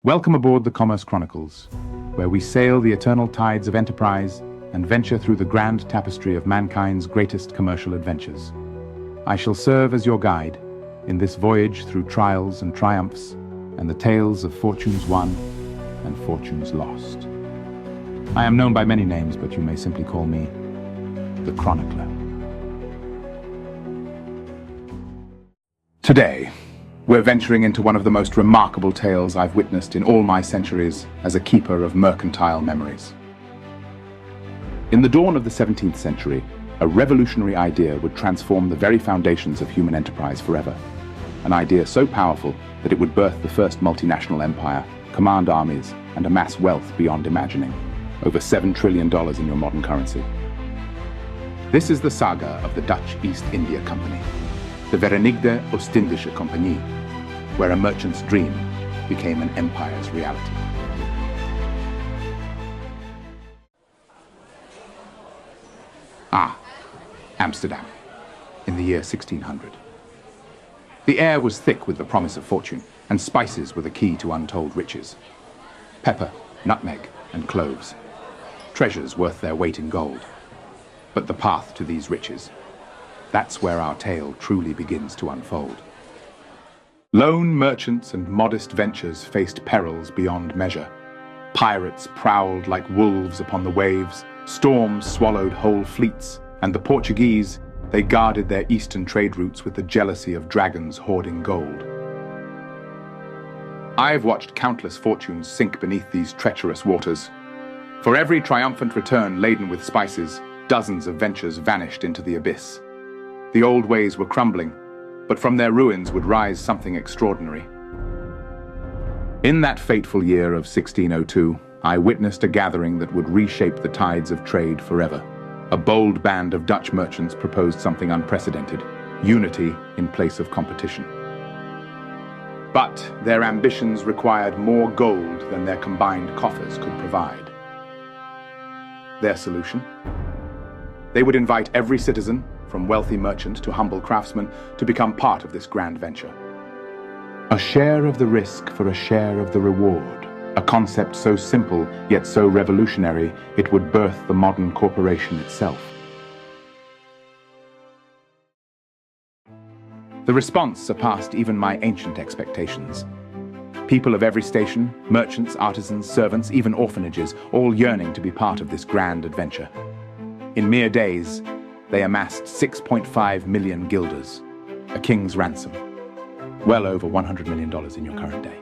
Welcome aboard the Commerce Chronicles, where we sail the eternal tides of enterprise and venture through the grand tapestry of mankind's greatest commercial adventures. I shall serve as your guide in this voyage through trials and triumphs and the tales of fortunes won and fortunes lost. I am known by many names, but you may simply call me the Chronicler. Today, we're venturing into one of the most remarkable tales I've witnessed in all my centuries as a keeper of mercantile memories. In the dawn of the 17th century, a revolutionary idea would transform the very foundations of human enterprise forever. An idea so powerful that it would birth the first multinational empire, command armies, and amass wealth beyond imagining. Over $7 trillion in your modern currency. This is the saga of the Dutch East India Company, the Verenigde Oostindische Compagnie, where a merchant's dream became an empire's reality. Amsterdam, in the year 1600. The air was thick with the promise of fortune, and spices were the key to untold riches. Pepper, nutmeg, and cloves. Treasures worth their weight in gold. But the path to these riches, that's where our tale truly begins to unfold. Lone merchants and modest ventures faced perils beyond measure. Pirates prowled like wolves upon the waves, storms swallowed whole fleets, and the Portuguese, they guarded their eastern trade routes with the jealousy of dragons hoarding gold. I've watched countless fortunes sink beneath these treacherous waters. For every triumphant return laden with spices, dozens of ventures vanished into the abyss. The old ways were crumbling, but from their ruins would rise something extraordinary. In that fateful year of 1602, I witnessed a gathering that would reshape the tides of trade forever. A bold band of Dutch merchants proposed something unprecedented, unity in place of competition. But their ambitions required more gold than their combined coffers could provide. Their solution? They would invite every citizen, from wealthy merchant to humble craftsman, to become part of this grand venture. A share of the risk for a share of the reward. A concept so simple, yet so revolutionary, it would birth the modern corporation itself. The response surpassed even my ancient expectations. People of every station, merchants, artisans, servants, even orphanages, all yearning to be part of this grand adventure. In mere days, they amassed 6.5 million guilders, a king's ransom. Well over $100 million in your current day.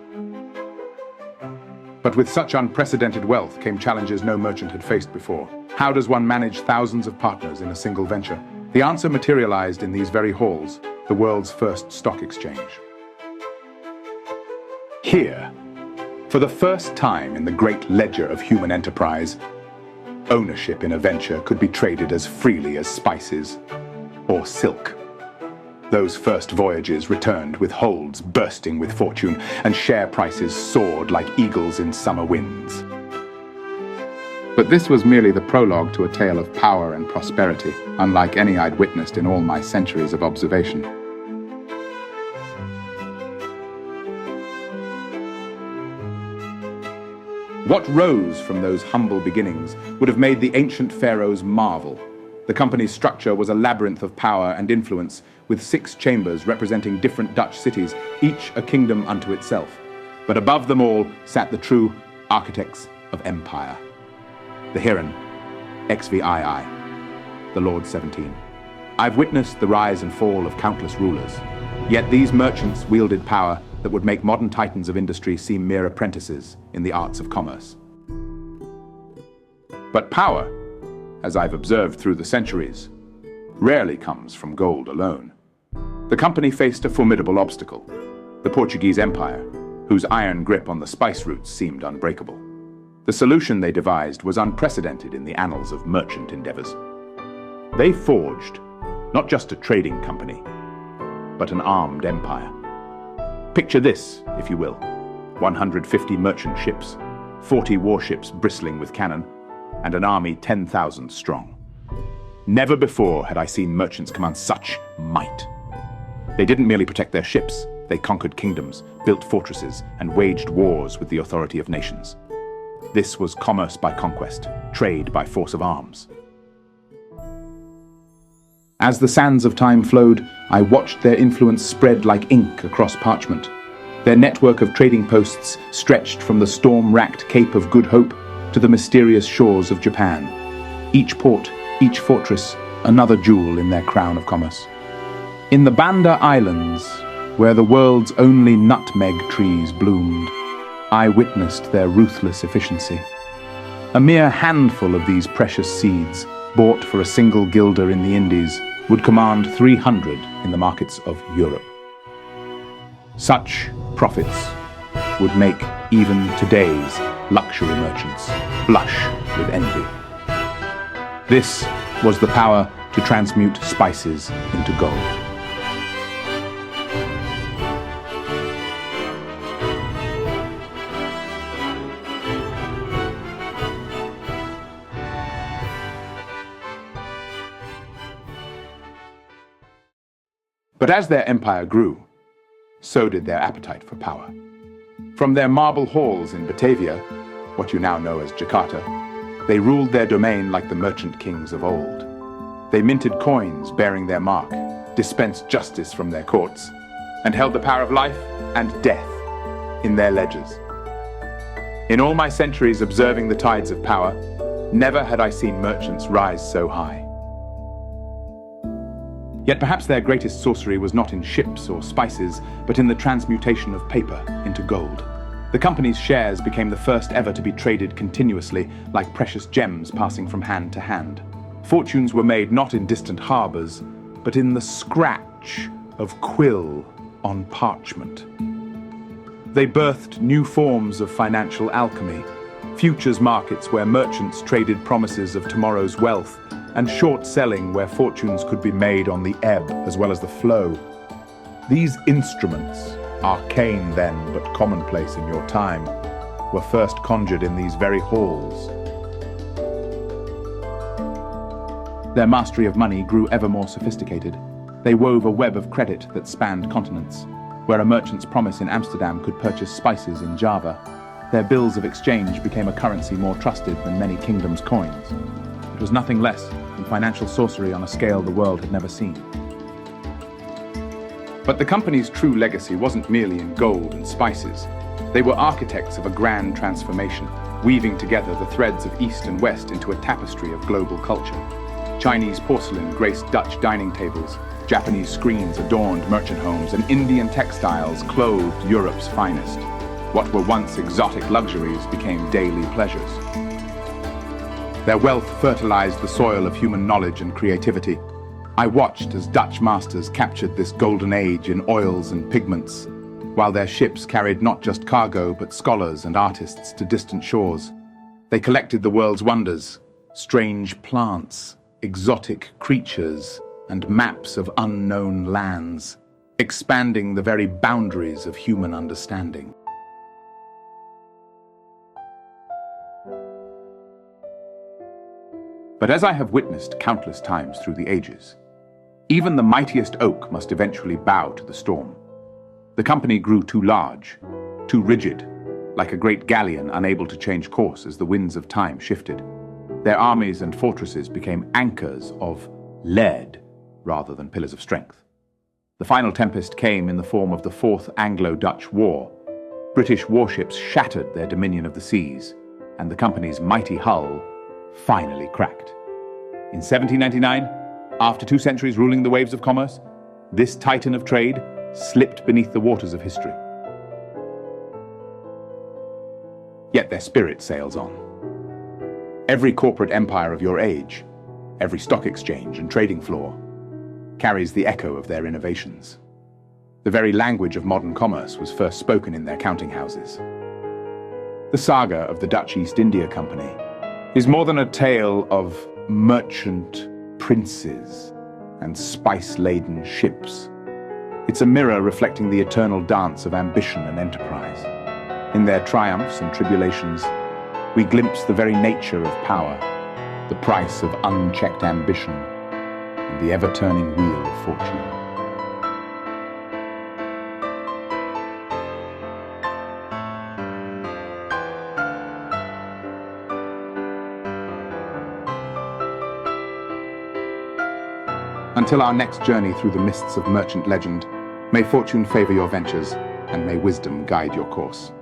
But with such unprecedented wealth came challenges no merchant had faced before. How does one manage thousands of partners in a single venture? The answer materialized in these very halls, the world's first stock exchange. Here, for the first time in the great ledger of human enterprise, ownership in a venture could be traded as freely as spices or silk. Those first voyages returned with holds bursting with fortune, and share prices soared like eagles in summer winds. But this was merely the prologue to a tale of power and prosperity, unlike any I'd witnessed in all my centuries of observation. What rose from those humble beginnings would have made the ancient pharaohs marvel. The company's structure was a labyrinth of power and influence, with 6 chambers representing different Dutch cities, each a kingdom unto itself. But above them all sat the true architects of empire. The Heren, XVII, the Lord 17. I've witnessed the rise and fall of countless rulers, yet these merchants wielded power that would make modern titans of industry seem mere apprentices in the arts of commerce. But power, as I've observed through the centuries, rarely comes from gold alone. The company faced a formidable obstacle, the Portuguese Empire, whose iron grip on the spice routes seemed unbreakable. The solution they devised was unprecedented in the annals of merchant endeavors. They forged not just a trading company, but an armed empire. Picture this, if you will: 150 merchant ships, 40 warships bristling with cannon, and an army 10,000 strong. Never before had I seen merchants command such might. They didn't merely protect their ships, They conquered kingdoms, built fortresses, and waged wars with the authority of nations. This was commerce by conquest, trade by force of arms. As the sands of time flowed, I watched their influence spread like ink across parchment. Their network of trading posts stretched from the storm-racked Cape of Good Hope to the mysterious shores of Japan. Each port, each fortress, another jewel in their crown of commerce. In the Banda Islands, where the world's only nutmeg trees bloomed, I witnessed their ruthless efficiency. A mere handful of these precious seeds, bought for a single guilder in the Indies, would command 300 in the markets of Europe. Such profits would make even today's luxury merchants blush with envy. This was the power to transmute spices into gold. But as their empire grew, so did their appetite for power. From their marble halls in Batavia, what you now know as Jakarta, they ruled their domain like the merchant kings of old. They minted coins bearing their mark, dispensed justice from their courts, and held the power of life and death in their ledgers. In all my centuries observing the tides of power, never had I seen merchants rise so high. Yet perhaps their greatest sorcery was not in ships or spices, but in the transmutation of paper into gold. The company's shares became the first ever to be traded continuously, like precious gems passing from hand to hand. Fortunes were made not in distant harbors, but in the scratch of quill on parchment. They birthed new forms of financial alchemy, futures markets where merchants traded promises of tomorrow's wealth, and short selling where fortunes could be made on the ebb as well as the flow. These instruments, arcane then but commonplace in your time, were first conjured in these very halls. Their mastery of money grew ever more sophisticated. They wove a web of credit that spanned continents. Where a merchant's promise in Amsterdam could purchase spices in Java, their bills of exchange became a currency more trusted than many kingdoms' coins. It was nothing less than financial sorcery on a scale the world had never seen. But the company's true legacy wasn't merely in gold and spices. They were architects of a grand transformation, weaving together the threads of East and West into a tapestry of global culture. Chinese porcelain graced Dutch dining tables, Japanese screens adorned merchant homes, and Indian textiles clothed Europe's finest. What were once exotic luxuries became daily pleasures. Their wealth fertilized the soil of human knowledge and creativity. I watched as Dutch masters captured this golden age in oils and pigments, while their ships carried not just cargo but scholars and artists to distant shores. They collected the world's wonders, strange plants, exotic creatures, and maps of unknown lands, expanding the very boundaries of human understanding. But as I have witnessed countless times through the ages, even the mightiest oak must eventually bow to the storm. The company grew too large, too rigid, like a great galleon unable to change course as the winds of time shifted. Their armies and fortresses became anchors of lead rather than pillars of strength. The final tempest came in the form of the Fourth Anglo-Dutch War. British warships shattered their dominion of the seas, and the company's mighty hull finally cracked. In 1799, after 2 centuries ruling the waves of commerce, this titan of trade slipped beneath the waters of history. Yet their spirit sails on. Every corporate empire of your age, every stock exchange and trading floor, carries the echo of their innovations. The very language of modern commerce was first spoken in their counting houses. The saga of the Dutch East India Company is more than a tale of merchant princes and spice-laden ships. It's a mirror reflecting the eternal dance of ambition and enterprise. In their triumphs and tribulations, we glimpse the very nature of power, the price of unchecked ambition, and the ever-turning wheel of fortune. Until our next journey through the mists of merchant legend, may fortune favor your ventures, and may wisdom guide your course.